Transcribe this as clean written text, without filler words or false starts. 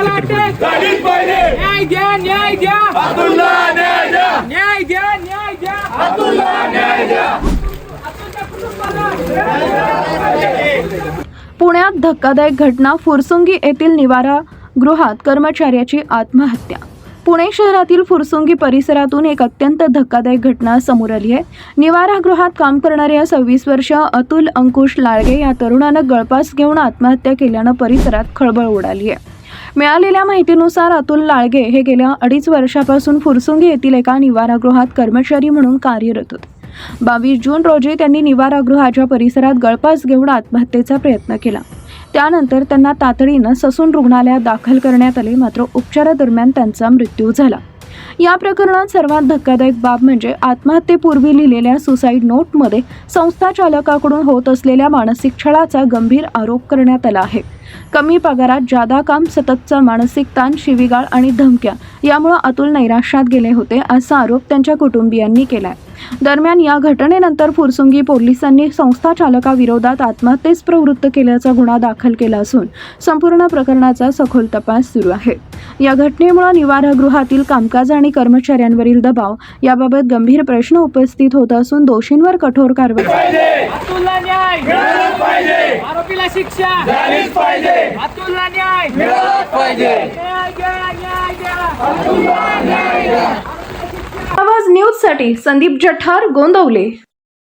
अतुलला अटक झालीच पाहिजे. न्याय द्या न्याय द्या अतुलला न्याय द्या. न्याय द्या न्याय द्या अतुलला न्याय द्या. अतुलच्या कुटुंबाला पुण्यात धक्कादायक घटना. फुरसुंगी येथील निवारा गृहात कर्मचाऱ्याची आत्महत्या. पुणे शहरातील फुरसुंगी परिसरातून एक अत्यंत धक्कादायक घटना समोर आली आहे. निवारा गृहात काम करणाऱ्या 26 वर्षीय अतुल अंकुश लाळगे या तरुणानं गळफास घेऊन आत्महत्या केल्यानं परिसरात खळबळ उडाली आहे. मिळालेल्या माहितीनुसार अतुल लाळगे हे गेल्या 2.5 वर्षापासून फुरसुंगी येथील एका निवारागृहात कर्मचारी म्हणून कार्यरत होते. 22 जून रोजी त्यांनी निवारागृहाच्या परिसरात गळफास घेऊन आत्महत्येचा प्रयत्न केला. त्यानंतर त्यांना तातडीनं ससून रुग्णालयात दाखल करण्यात आले, मात्र उपचारादरम्यान त्यांचा मृत्यू झाला. या प्रकरणात सर्वात धक्कादायक बाब म्हणजे आत्महत्येपूर्वी लिहिलेल्या सुसाईड नोटमध्ये संस्था चालकाकडून होत असलेल्या मानसिक छळाचा गंभीर आरोप करण्यात आला आहे. कमी पगारात जादा काम, सततचा मानसिक ताण, शिवीगाळ आणि धमक्या यामुळे अतुल नैराश्यात गेले होते, असा आरोप त्यांच्या कुटुंबियांनी केलाय. दरम्यान या घटनेनंतर फुरसुंगी पोलिसांनी संस्था चालकाविरोधात आत्महत्येस प्रवृत्त केल्याचा गुन्हा दाखल केला असून संपूर्ण प्रकरणाचा सखोल तपास सुरू आहे. या घटनेमुळे निवारागृहातील कामकाज आणि कर्मचाऱ्यांवरील दबाव याबाबत गंभीर प्रश्न उपस्थित होत असून दोषींवर कठोर कारवाई अतुलला न्याय मिळालाच पाहिजे. आरोपीला शिक्षा झालीच पाहिजे. अतुलला न्याय मिळालाच पाहिजे. न्याय द्या न्याय द्या अतुलला न्याय द्या. आवाज न्यूजसाठी संदीप जठार, गोंदवले.